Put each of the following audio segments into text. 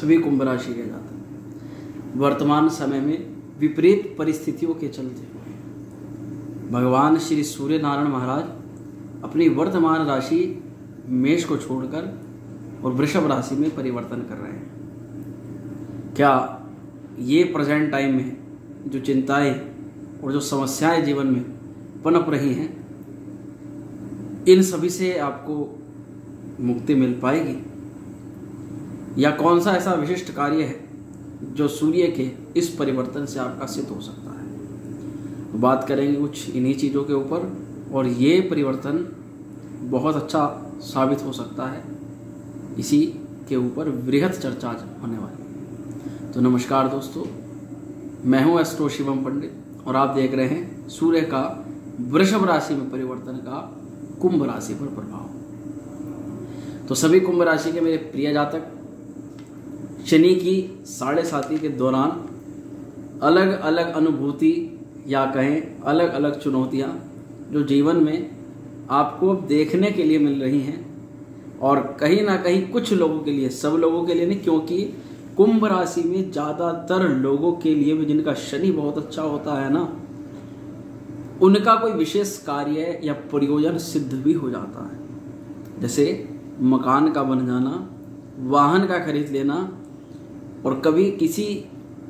सभी कुंभ राशि के जातक वर्तमान समय में विपरीत परिस्थितियों के चलते भगवान श्री सूर्य नारायण महाराज अपनी वर्तमान राशि मेष को छोड़कर और वृषभ राशि में परिवर्तन कर रहे हैं। क्या ये प्रेजेंट टाइम में जो चिंताएं और जो समस्याएं जीवन में पनप रही हैं, इन सभी से आपको मुक्ति मिल पाएगी, या कौन सा ऐसा विशिष्ट कार्य है जो सूर्य के इस परिवर्तन से आपका सिद्ध हो सकता है? तो बात करेंगे कुछ इन्हीं चीज़ों के ऊपर, और ये परिवर्तन बहुत अच्छा साबित हो सकता है। इसी के ऊपर वृहद चर्चा आज होने वाली है। तो नमस्कार दोस्तों, मैं हूं एस्ट्रो शिवम पंडित और आप देख रहे हैं सूर्य का वृषभ राशि में परिवर्तन का कुंभ राशि पर प्रभाव। तो सभी कुंभ राशि के मेरे प्रिय जातक, शनि की 7.5 के दौरान अलग अलग अनुभूति या कहें अलग अलग चुनौतियां जो जीवन में आपको देखने के लिए मिल रही हैं, और कहीं ना कहीं कुछ लोगों के लिए, सब लोगों के लिए नहीं, क्योंकि कुंभ राशि में ज़्यादातर लोगों के लिए भी जिनका शनि बहुत अच्छा होता है ना, उनका कोई विशेष कार्य या प्रयोजन सिद्ध भी हो जाता है। जैसे मकान का बन जाना, वाहन का खरीद लेना, और कभी किसी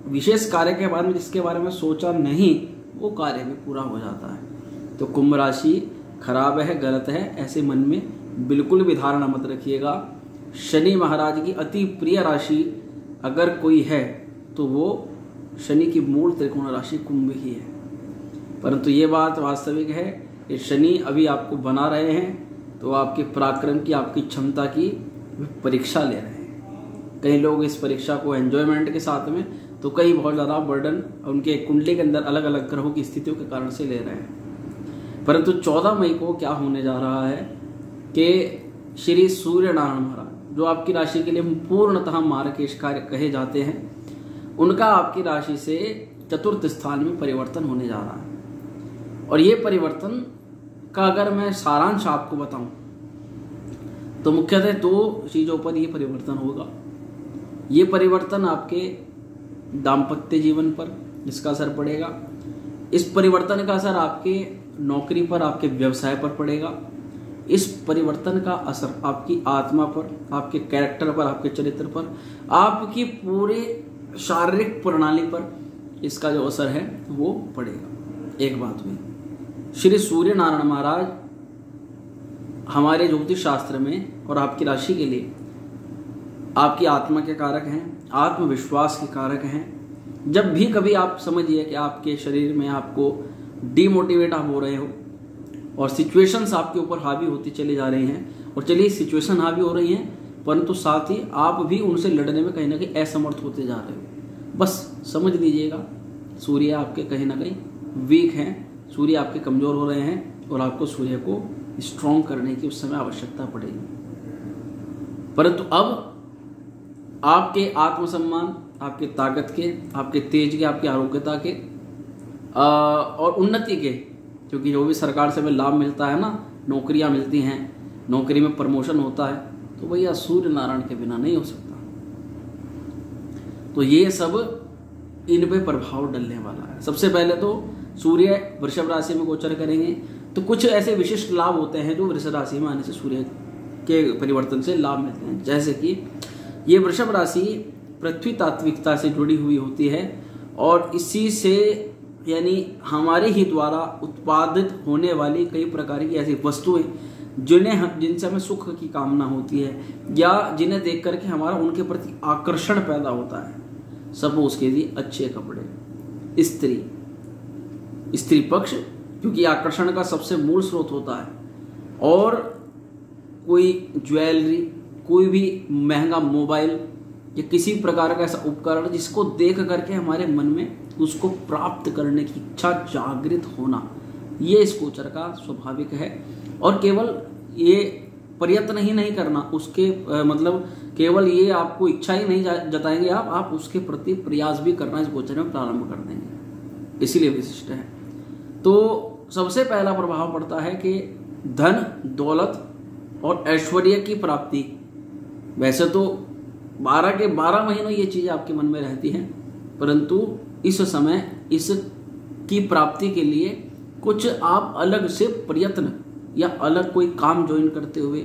विशेष कार्य के बारे में जिसके बारे में सोचा नहीं, वो कार्य भी पूरा हो जाता है। तो कुंभ राशि खराब है, गलत है, ऐसे मन में बिल्कुल भी धारणा मत रखिएगा। शनि महाराज की अति प्रिय राशि अगर कोई है तो वो शनि की मूल त्रिकोण राशि कुंभ ही है। परंतु ये बात वास्तविक है कि शनि अभी आपको बना रहे हैं तो आपके पराक्रम की, आपकी क्षमता की परीक्षा ले रहे हैं। कई लोग इस परीक्षा को एंजॉयमेंट के साथ में, तो कई बहुत ज़्यादा बर्डन उनके कुंडली के अंदर अलग अलग ग्रहों की स्थितियों के कारण से ले रहे हैं। परंतु 14 मई को क्या होने जा रहा है कि श्री सूर्य नारायण महाराज, जो आपकी राशि के लिए पूर्णतः मार्गेश कार्य कहे जाते हैं, उनका आपकी राशि से चतुर्थ स्थान में परिवर्तन होने जा रहा है। और ये परिवर्तन का अगर मैं सारांश आपको बताऊं तो मुख्यतः 2 चीज़ों पर ये परिवर्तन होगा। ये परिवर्तन आपके दाम्पत्य जीवन पर इसका असर पड़ेगा। इस परिवर्तन का असर आपके नौकरी पर, आपके व्यवसाय पर पड़ेगा। इस परिवर्तन का असर आपकी आत्मा पर, आपके कैरेक्टर पर, आपके चरित्र पर, आपकी पूरे शारीरिक प्रणाली पर इसका जो असर है वो पड़ेगा। एक बात हुई, श्री सूर्य नारायण महाराज हमारे ज्योतिष शास्त्र में और आपकी राशि के लिए आपकी आत्मा के कारक हैं, आत्मविश्वास के कारक हैं। जब भी कभी आप समझिए कि आपके शरीर में आपको डीमोटिवेट आप हो रहे हो और सिचुएशंस आपके ऊपर हावी होती चली जा रही हैं, और चलिए सिचुएशन हावी हो रही हैं परंतु साथ ही आप भी उनसे लड़ने में कहीं ना कहीं असमर्थ होते जा रहे हो, बस समझ लीजिएगा सूर्य आपके कहीं ना कहीं वीक हैं, सूर्य आपके कमज़ोर हो रहे हैं, और आपको सूर्य को स्ट्रॉन्ग करने की उस समय आवश्यकता पड़ेगी। परंतु अब आपके आत्मसम्मान, आपके ताकत के, आपके तेज के, आपकी आरोग्यता के और उन्नति के, क्योंकि जो भी सरकार से हमें लाभ मिलता है ना, नौकरियां मिलती हैं, नौकरी में प्रमोशन होता है, तो भैया सूर्य नारायण के बिना नहीं हो सकता। तो ये सब इन पे प्रभाव डलने वाला है। सबसे पहले तो सूर्य वृषभ राशि में गोचर करेंगे तो कुछ ऐसे विशिष्ट लाभ होते हैं जो वृषभ राशि में आने से सूर्य के परिवर्तन से लाभ मिलते हैं। जैसे कि ये वृषभ राशि पृथ्वी तात्विकता से जुड़ी हुई होती है, और इसी से यानी हमारे ही द्वारा उत्पादित होने वाली कई प्रकार की ऐसी वस्तुएं जिनसे हमें सुख की कामना होती है, या जिन्हें देख करके हमारा उनके प्रति आकर्षण पैदा होता है। सब उसके लिए अच्छे कपड़े, स्त्री पक्ष, क्योंकि आकर्षण का सबसे मूल स्रोत होता है, और कोई ज्वेलरी, कोई भी महंगा मोबाइल या किसी प्रकार का ऐसा उपकरण जिसको देख करके हमारे मन में उसको प्राप्त करने की इच्छा जागृत होना, ये इस गोचर का स्वाभाविक है। और केवल ये प्रयत्न ही नहीं करना, उसके मतलब केवल ये आपको इच्छा ही नहीं जताएंगे आप उसके प्रति प्रयास भी करना इस गोचर में प्रारंभ कर देंगे, इसीलिए विशिष्ट है। तो सबसे पहला प्रभाव पड़ता है कि धन, दौलत और ऐश्वर्य की प्राप्ति। वैसे तो 12 के 12 महीनों ये चीज़ आपके मन में रहती हैं, परंतु इस समय इसकी प्राप्ति के लिए कुछ आप अलग से प्रयत्न या अलग कोई काम ज्वाइन करते हुए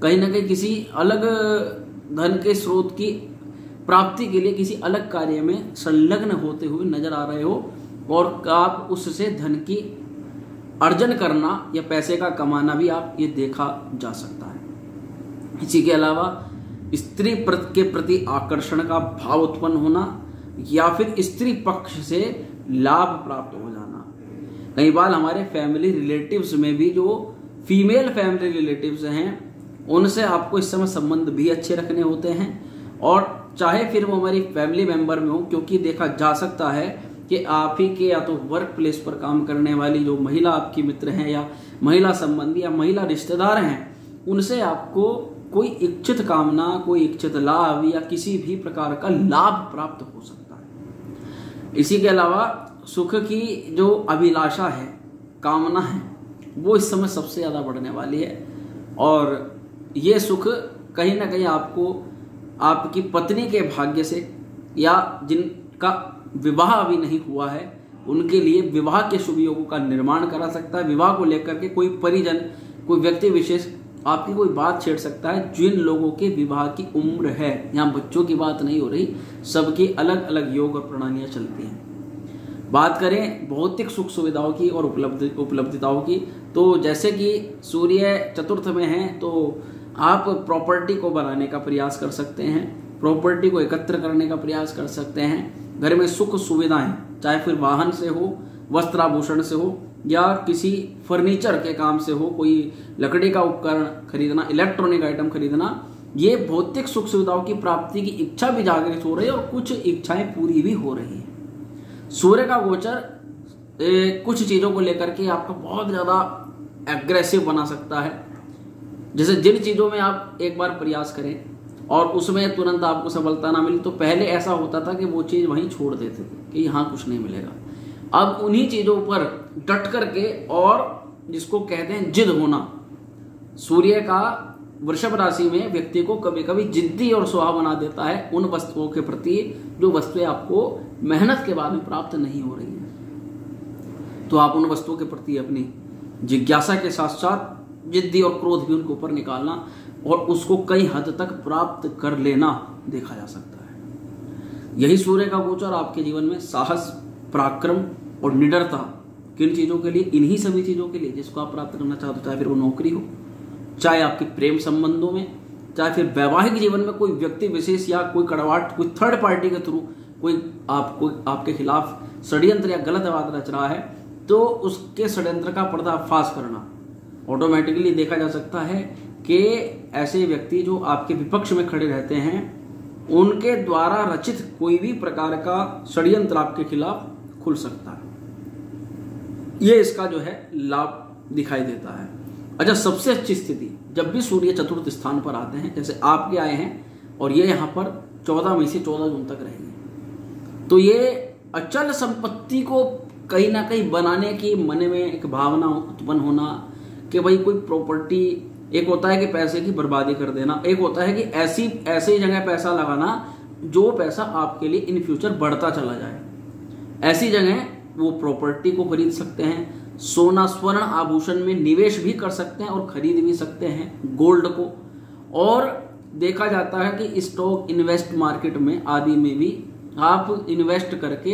कहीं ना कहीं किसी अलग धन के स्रोत की प्राप्ति के लिए किसी अलग कार्य में संलग्न होते हुए नजर आ रहे हो, और आप उससे धन की अर्जन करना या पैसे का कमाना भी आप ये देखा जा सकता है। इसी के अलावा स्त्री के प्रति आकर्षण का भाव उत्पन्न होना या फिर स्त्री पक्ष से लाभ प्राप्त हो जाना। कई बार हमारे फैमिली रिलेटिव्स में भी जो फीमेल फैमिली रिलेटिव्स हैं उनसे आपको इस समय संबंध भी अच्छे रखने होते हैं, और चाहे फिर वो हमारी फैमिली मेंबर में हो, क्योंकि देखा जा सकता है कि आप ही के या तो वर्क प्लेस पर काम करने वाली जो महिला आपकी मित्र हैं या महिला संबंधी या महिला रिश्तेदार हैं, उनसे आपको कोई इच्छित कामना, कोई इच्छित लाभ या किसी भी प्रकार का लाभ प्राप्त हो सकता है। इसी के अलावा सुख की जो अभिलाषा है, कामना है, वो इस समय सबसे ज़्यादा बढ़ने वाली है, और ये सुख कहीं ना कहीं आपको आपकी पत्नी के भाग्य से या जिनका विवाह अभी नहीं हुआ है उनके लिए विवाह के शुभ योगों का निर्माण करा सकता है। विवाह को लेकर के कोई परिजन, कोई व्यक्ति विशेष आपकी कोई बात छेड़ सकता है। जिन लोगों के विवाह की उम्र है, यहाँ बच्चों की बात नहीं हो रही, सबकी अलग अलग योग और प्रणालियाँ चलती हैं। बात करें भौतिक सुख सुविधाओं की और उपलब्धताओं की, तो जैसे कि सूर्य चतुर्थ में है तो आप प्रॉपर्टी को बनाने का प्रयास कर सकते हैं, प्रॉपर्टी को एकत्र करने का प्रयास कर सकते हैं। घर में सुख सुविधाएं, चाहे फिर वाहन से हो, वस्त्राभूषण से हो, या किसी फर्नीचर के काम से हो, कोई लकड़ी का उपकरण खरीदना, इलेक्ट्रॉनिक आइटम खरीदना, ये भौतिक सुख सुविधाओं की प्राप्ति की इच्छा भी जागृत हो रही है और कुछ इच्छाएं पूरी भी हो रही है। सूर्य का गोचर कुछ चीजों को लेकर के आपको बहुत ज्यादा एग्रेसिव बना सकता है। जैसे जिन चीजों में आप एक बार प्रयास करें और उसमें तुरंत आपको सफलता ना मिली, तो पहले ऐसा होता था कि वो चीज वहीं छोड़ देते थे कि यहाँ कुछ नहीं मिलेगा। अब उन्हीं चीजों पर डट करके, और जिसको कहते हैं जिद होना, सूर्य का वृषभ राशि में व्यक्ति को कभी कभी जिद्दी और स्वभाव बना देता है उन वस्तुओं के प्रति जो वस्तुएं आपको मेहनत के बाद में प्राप्त नहीं हो रही है। तो आप उन वस्तुओं के प्रति अपनी जिज्ञासा के साथ साथ जिद्दी और क्रोध भी उनके ऊपर निकालना और उसको कई हद तक प्राप्त कर लेना देखा जा सकता है। यही सूर्य का गोचर आपके जीवन में साहस, पराक्रम और निडरता, किन चीजों के लिए? इन्हीं सभी चीजों के लिए जिसको आप प्राप्त करना चाहते हो, चाहे फिर वो नौकरी हो, चाहे आपके प्रेम संबंधों में, चाहे फिर वैवाहिक जीवन में कोई व्यक्ति विशेष या कोई कड़वाहट, कोई थर्ड पार्टी के थ्रू कोई आपके खिलाफ षड्यंत्र या गलत बात रच रहा है, तो उसके षड्यंत्र का पर्दाफाश करना ऑटोमेटिकली देखा जा सकता है कि ऐसे व्यक्ति जो आपके विपक्ष में खड़े रहते हैं उनके द्वारा रचित कोई भी प्रकार का षड्यंत्र आपके खिलाफ खुल सकता है। ये इसका जो है लाभ दिखाई देता है। अच्छा, सबसे अच्छी स्थिति जब भी सूर्य चतुर्थ स्थान पर आते हैं, जैसे आपके आए हैं और ये यहाँ पर 14 मई से 14 जून तक रहेंगे, तो ये अचल संपत्ति को कहीं ना कहीं बनाने की मन में एक भावना उत्पन्न होना कि भाई कोई प्रॉपर्टी, एक होता है कि पैसे की बर्बादी कर देना, एक होता है कि ऐसी जगह पैसा लगाना जो पैसा आपके लिए इन फ्यूचर बढ़ता चला जाए। ऐसी जगह वो प्रॉपर्टी को खरीद सकते हैं, सोना स्वर्ण आभूषण में निवेश भी कर सकते हैं और खरीद भी सकते हैं गोल्ड को। और देखा जाता है कि स्टॉक इन्वेस्ट मार्केट में आदि में भी आप इन्वेस्ट करके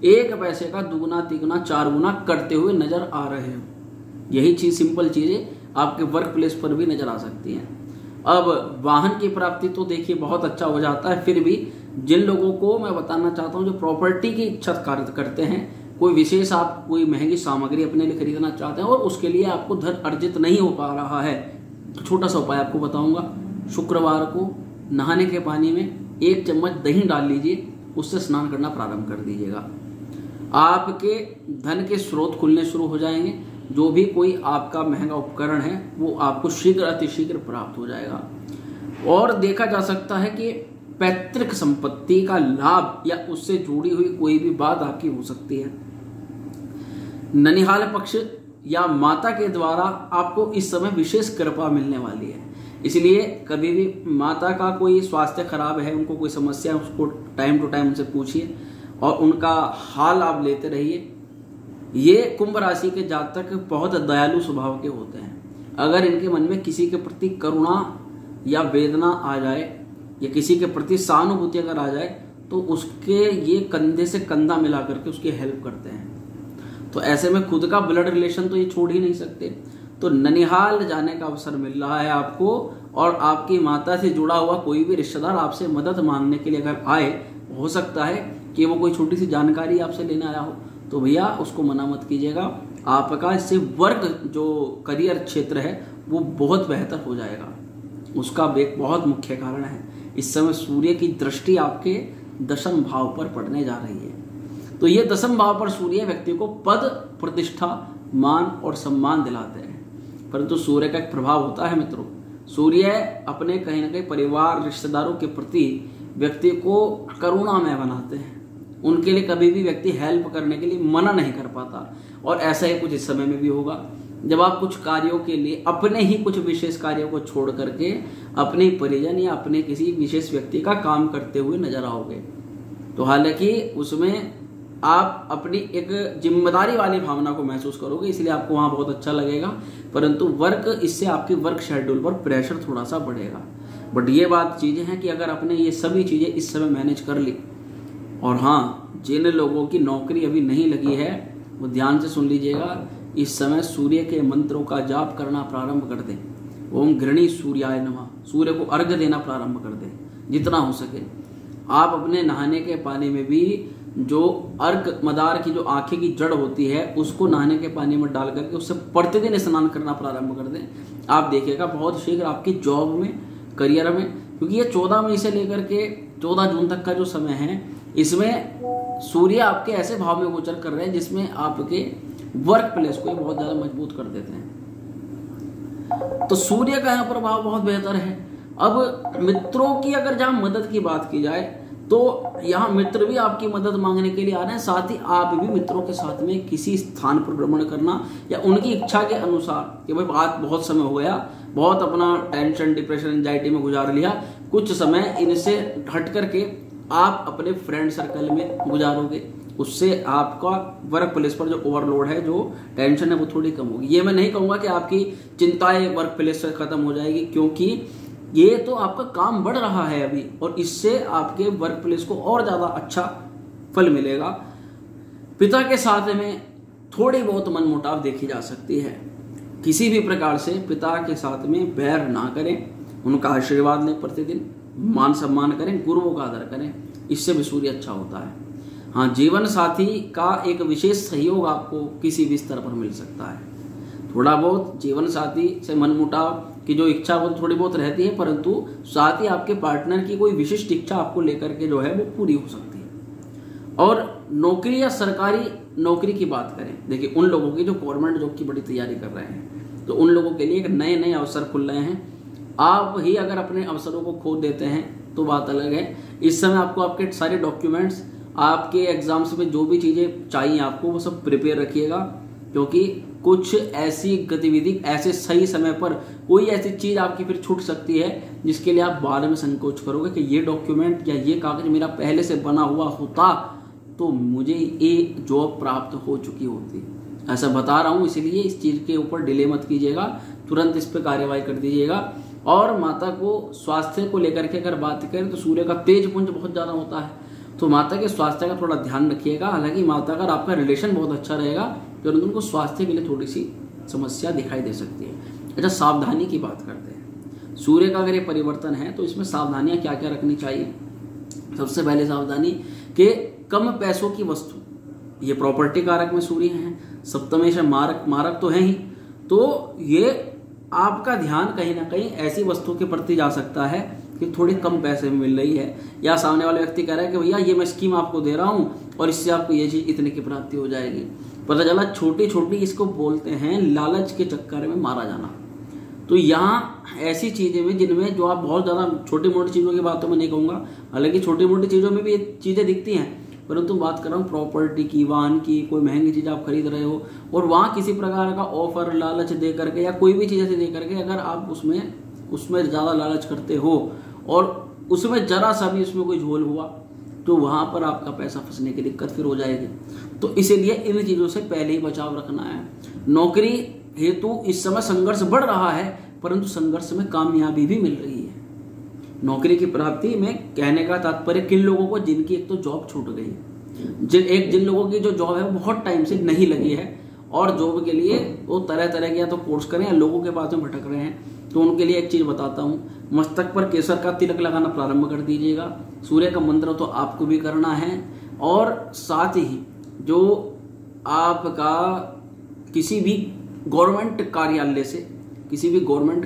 एक पैसे का दुगुना तिगुना चार गुना करते हुए नजर आ रहे हो। यही चीज, सिंपल चीजें आपके वर्क प्लेस पर भी नजर आ सकती हैं। अब वाहन की प्राप्ति तो देखिए बहुत अच्छा हो जाता है, फिर भी जिन लोगों को मैं बताना चाहता हूं जो प्रॉपर्टी की इच्छा करते हैं, कोई विशेष आप कोई महंगी सामग्री अपने लिए खरीदना चाहते हैं और उसके लिए आपको धन अर्जित नहीं हो पा रहा है, तो छोटा सा उपाय आपको बताऊंगा। शुक्रवार को नहाने के पानी में 1 चम्मच दही डाल लीजिए, उससे स्नान करना प्रारंभ कर दीजिएगा। आपके धन के स्रोत खुलने शुरू हो जाएंगे। जो भी कोई आपका महंगा उपकरण है वो आपको शीघ्र अतिशीघ्र प्राप्त हो जाएगा। और देखा जा सकता है कि पैतृक संपत्ति का लाभ या उससे जुड़ी हुई कोई भी बात आपकी हो सकती है। ननिहाल पक्ष या माता के द्वारा आपको इस समय विशेष कृपा मिलने वाली है। इसलिए कभी भी माता का कोई स्वास्थ्य खराब है, उनको कोई समस्या है, उसको टाइम टू टाइम उनसे पूछिए और उनका हाल आप लेते रहिए। ये कुंभ राशि के जातक बहुत दयालु स्वभाव के होते हैं। अगर इनके मन में किसी के प्रति करुणा या वेदना आ जाए या किसी के प्रति सहानुभूति अगर आ जाए तो उसके ये कंधे से कंधा मिला करके उसकी हेल्प करते हैं। तो ऐसे में खुद का ब्लड रिलेशन तो ये छोड़ ही नहीं सकते। तो ननिहाल जाने का अवसर मिल रहा है आपको, और आपकी माता से जुड़ा हुआ कोई भी रिश्तेदार आपसे मदद मांगने के लिए अगर आए, हो सकता है कि वो कोई छोटी सी जानकारी आपसे लेने आया हो, तो भैया उसको मना मत कीजिएगा। आपका इससे वर्क जो करियर क्षेत्र है वो बहुत बेहतर हो जाएगा। उसका एक बहुत मुख्य कारण है, इस समय सूर्य की दृष्टि आपके दशम भाव पर पड़ने जा रही है। तो ये दशम भाव पर सूर्य व्यक्ति को पद, प्रतिष्ठा, मान और सम्मान दिलाते हैं। परंतु सूर्य का एक प्रभाव होता है मित्रों, सूर्य अपने कहीं ना कहीं परिवार, रिश्तेदारों के प्रति व्यक्ति को करुणामय बनाते हैं। उनके लिए कभी भी व्यक्ति हेल्प करने के लिए मना नहीं कर पाता, और ऐसा ही कुछ इस समय में भी होगा जब आप कुछ कार्यों के लिए अपने ही कुछ विशेष कार्यों को छोड़ करके अपने परिजन या अपने किसी विशेष व्यक्ति का काम करते हुए नजर आओगे। तो हालांकि उसमें आप अपनी एक जिम्मेदारी वाली भावना को महसूस करोगे, इसलिए आपको वहां बहुत अच्छा लगेगा, परंतु वर्क इससे आपकी वर्क शेड्यूल पर प्रेशर थोड़ा सा बढ़ेगा। बट ये बात चीजें हैं कि अगर आपने ये सभी चीजें इस समय मैनेज कर ली, और हाँ, जिन लोगों की नौकरी अभी नहीं लगी है वो ध्यान से सुन लीजिएगा, इस समय सूर्य के मंत्रों का जाप करना प्रारंभ कर दें। ओम घृणी सूर्याय नमः, सूर्य को अर्घ्य देना प्रारंभ कर दें जितना हो सके। आप अपने नहाने के पानी में भी जो अर्क मदार की जो आंखें की जड़ होती है उसको नहाने के पानी में डाल करके उससे प्रतिदिन स्नान करना प्रारंभ कर दें। आप देखिएगा बहुत शीघ्र आपकी जॉब में, करियर में, क्योंकि ये 14 मई से लेकर के 14 जून तक का जो समय है, इसमें सूर्य आपके ऐसे भाव में गोचर कर रहे हैं जिसमें आपके वर्क प्लेस को बहुत ज्यादा मजबूत कर देते हैं। तो सूर्य का यहाँ प्रभाव बहुत बेहतर है। अब मित्रों की अगर जहां मदद की बात की जाए तो यहाँ मित्र भी आपकी मदद मांगने के लिए आ रहे हैं, साथ ही आप भी मित्रों के साथ में किसी स्थान पर भ्रमण करना या उनकी इच्छा के अनुसार कि भाई बात बहुत समय हो गया, बहुत अपना टेंशन, डिप्रेशन, एंजाइटी में गुजार लिया, कुछ समय इनसे हट करके आप अपने फ्रेंड सर्कल में गुजारोगे। उससे आपका वर्क प्लेस पर जो ओवरलोड है, जो टेंशन है, वो थोड़ी कम होगी। ये मैं नहीं कहूंगा कि आपकी चिंताएं वर्क प्लेस से खत्म हो जाएगी, क्योंकि ये तो आपका काम बढ़ रहा है अभी, और इससे आपके वर्क प्लेस को और ज्यादा अच्छा फल मिलेगा। पिता के साथ में थोड़ी बहुत मनमुटाव देखी जा सकती है। किसी भी प्रकार से पिता के साथ में बैर ना करें, उनका आशीर्वाद लें, प्रतिदिन मान सम्मान करें, गुरुओं का आदर करें, इससे भी सूर्य अच्छा होता है। हाँ, जीवन साथी का एक विशेष सहयोग आपको किसी भी स्तर पर मिल सकता है। थोड़ा बहुत जीवन साथी से मनमुटाव की जो इच्छा वो थोड़ी बहुत रहती है, परंतु साथ ही आपके पार्टनर की कोई विशिष्ट इच्छा आपको लेकर के जो है वो पूरी हो सकती है। और नौकरी या सरकारी नौकरी की बात करें, देखिए उन लोगों की जो गवर्नमेंट जॉब की बड़ी तैयारी कर रहे हैं, तो उन लोगों के लिए एक नए नए अवसर खुल रहे हैं। आप ही अगर अपने अवसरों को खो देते हैं तो बात अलग है। इस समय आपको आपके सारे डॉक्यूमेंट्स, आपके एग्जाम्स में जो भी चीजें चाहिए आपको, वो सब प्रिपेयर रखिएगा, क्योंकि कुछ ऐसी गतिविधि ऐसे सही समय पर कोई ऐसी चीज आपकी फिर छूट सकती है जिसके लिए आप बाद में संकोच करोगे कि ये डॉक्यूमेंट या ये कागज मेरा पहले से बना हुआ होता तो मुझे ये जॉब प्राप्त हो चुकी होती। ऐसा बता रहा हूं, इसलिए इस चीज के ऊपर डिले मत कीजिएगा, तुरंत इस पर कार्यवाही कर दीजिएगा। और माता को स्वास्थ्य को लेकर के अगर बात करें तो सूर्य का तेज पुंज बहुत ज्यादा होता है, तो माता के स्वास्थ्य का थोड़ा ध्यान रखिएगा। हालांकि माता का आपका रिलेशन बहुत अच्छा रहेगा, परंतु उनको स्वास्थ्य के लिए थोड़ी सी समस्या दिखाई दे सकती है। अच्छा, सावधानी की बात करते हैं। सूर्य का अगर ये परिवर्तन है तो इसमें सावधानियां क्या क्या रखनी चाहिए। सबसे पहले सावधानी कि कम पैसों की वस्तु, ये प्रॉपर्टी कारक में सूर्य है, सप्तमेश मारक तो है ही, तो ये आपका ध्यान कहीं ना कहीं ऐसी वस्तु के प्रति जा सकता है कि थोड़ी कम पैसे में मिल रही है, या सामने वाले व्यक्ति कह रहा है कि भैया ये मैं स्कीम आपको दे रहा हूं और इससे आपको ये चीज इतने की प्राप्ति हो जाएगी। पता चला छोटी छोटी, इसको बोलते हैं लालच के चक्कर में मारा जाना। तो यहाँ ऐसी चीजें में जिनमें जो आप बहुत ज्यादा छोटी मोटी चीजों की बातों में नहीं कहूंगा, हालांकि छोटी मोटी चीजों में भी ये चीजें दिखती हैं, परंतु बात कर रहा हूँ प्रॉपर्टी की, वाहन की, कोई महंगी चीज आप खरीद रहे हो और वहां किसी प्रकार का ऑफर, लालच दे करके या कोई भी चीज ऐसे दे करके अगर आप उसमें उसमें ज़्यादा लालच करते हो और उसमें जरा सा भी उसमें कोई झोल हुआ तो वहाँ पर आपका पैसा फंसने की दिक्कत फिर हो जाएगी। तो इसीलिए इन चीज़ों से पहले ही बचाव रखना है। नौकरी हेतु इस समय संघर्ष बढ़ रहा है, परंतु संघर्ष में कामयाबी भी मिल रही है। नौकरी की प्राप्ति में कहने का तात्पर्य किन लोगों को जिनकी एक तो जॉब छूट गई, जिन लोगों की जो जॉब है वो बहुत टाइम से नहीं लगी है और जॉब के लिए वो तरह तरह के या तो कोर्स करें या लोगों के पास में भटक रहे हैं, तो उनके लिए एक चीज़ बताता हूँ, मस्तक पर केसर का तिलक लगाना प्रारंभ कर दीजिएगा। सूर्य का मंत्र तो आपको भी करना है और साथ ही जो आपका किसी भी गवर्नमेंट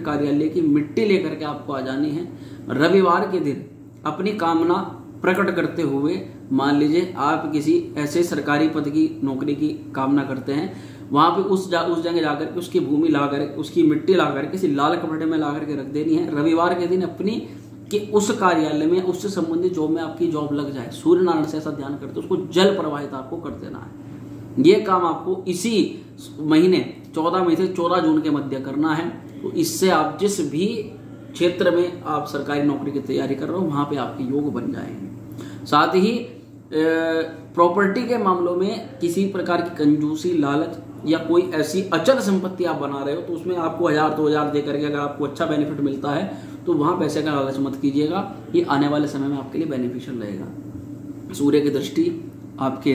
कार्यालय की मिट्टी लेकर के आपको आ जानी है। रविवार के दिन अपनी कामना प्रकट करते हुए, मान लीजिए आप किसी ऐसे सरकारी पद की नौकरी की कामना करते हैं, वहां पे उस जगह जाकर के उसकी भूमि लाकर उसकी मिट्टी लाकर किसी लाल कपड़े में ला करके रख देनी है। रविवार के दिन अपनी कि उस कार्यालय में उससे संबंधित जॉब में आपकी जॉब लग जाए। सूर्य नारायण से ऐसा ध्यान करते उसको जल प्रवाहित आपको कर देना है। ये काम आपको इसी महीने 14 मई से 14 जून के मध्य करना है। तो इससे आप जिस भी क्षेत्र में आप सरकारी नौकरी की तैयारी कर रहे हो वहां पे आपके योग बन जाएंगे। साथ ही प्रॉपर्टी के मामलों में किसी प्रकार की कंजूसी, लालच या कोई ऐसी अचल संपत्ति आप बना रहे हो तो उसमें आपको 1000-2000 दे करके अगर आपको अच्छा बेनिफिट मिलता है तो वहां पैसे का लालच मत कीजिएगा। ये आने वाले समय में आपके लिए बेनिफिशियल रहेगा। सूर्य की दृष्टि आपके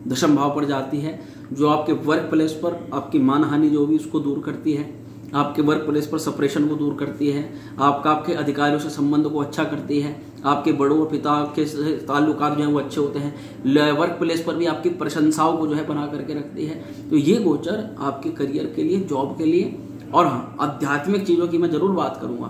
दशम भाव पर जाती है, जो आपके वर्क प्लेस पर आपकी मानहानि जो भी उसको दूर करती है, आपके वर्क प्लेस पर सप्रेशन को दूर करती है, आपके अधिकारियों से संबंध को अच्छा करती है, आपके बड़ों और पिता के ताल्लुकात जो है वो अच्छे होते हैं, वर्क प्लेस पर भी आपकी प्रशंसाओं को जो है बना करके रखती है। तो ये गोचर आपके करियर के लिए, जॉब के लिए और हाँ आध्यात्मिक चीज़ों की मैं जरूर बात करूँगा,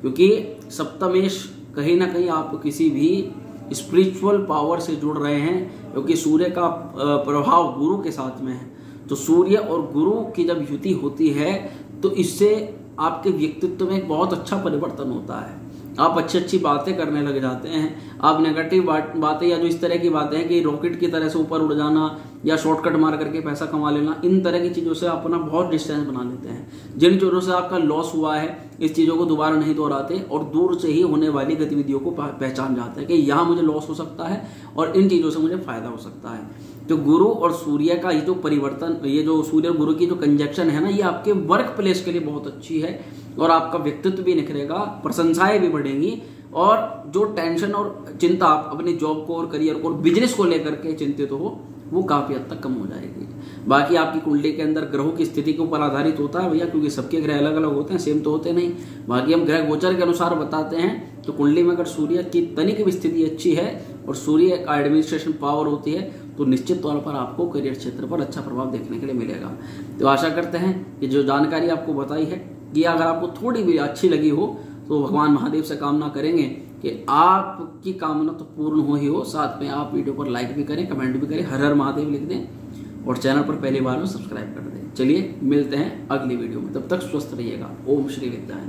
क्योंकि सप्तमेश कहीं ना कहीं आप किसी भी स्पिरिचुअल पावर से जुड़ रहे हैं, क्योंकि सूर्य का प्रभाव गुरु के साथ में है। तो सूर्य और गुरु की जब युति होती है तो इससे आपके व्यक्तित्व में एक बहुत अच्छा परिवर्तन होता है। आप अच्छी अच्छी बातें करने लग जाते हैं। आप नेगेटिव बातें या जो इस तरह की बातें हैं कि रॉकेट की तरह से ऊपर उड़ जाना या शॉर्टकट मार करके पैसा कमा लेना, इन तरह की चीज़ों से आप अपना बहुत डिस्टेंस बना लेते हैं। जिन चीज़ों से आपका लॉस हुआ है इस चीज़ों को दोबारा नहीं दोहराते और दूर से ही होने वाली गतिविधियों को पहचान जाते हैं कि यहाँ मुझे लॉस हो सकता है और इन चीज़ों से मुझे फायदा हो सकता है। तो गुरु और सूर्य का ये जो परिवर्तन, ये जो सूर्य और गुरु की जो कंजक्शन है ना, ये आपके वर्क प्लेस के लिए बहुत अच्छी है और आपका व्यक्तित्व भी निखरेगा, प्रशंसाएं भी बढ़ेंगी और जो टेंशन और चिंता आप अपनी जॉब को और करियर को और बिजनेस को लेकर के चिंतित हो वो काफी हद तक कम हो जाएगी। बाकी आपकी कुंडली के अंदर ग्रहों की स्थिति के ऊपर आधारित होता है भैया, क्योंकि सबके ग्रह अलग अलग होते हैं, सेम तो होते नहीं। बाकी हम ग्रह गोचर के अनुसार बताते हैं। तो कुंडली में अगर सूर्य की तनिक भी स्थिति अच्छी है और सूर्य का एडमिनिस्ट्रेशन पावर होती है तो निश्चित तौर पर आपको करियर क्षेत्र पर अच्छा प्रभाव देखने के लिए मिलेगा। तो आशा करते हैं कि जो जानकारी आपको बताई है कि अगर आपको थोड़ी भी अच्छी लगी हो तो भगवान महादेव से कामना करेंगे कि आपकी कामना तो पूर्ण हो ही हो। साथ में आप वीडियो पर लाइक भी करें, कमेंट भी करें, हर हर महादेव लिख दें और चैनल पर पहली बार में सब्सक्राइब कर दें। चलिए मिलते हैं अगली वीडियो में, तब तक स्वस्थ रहिएगा। ओम श्री विद्याय।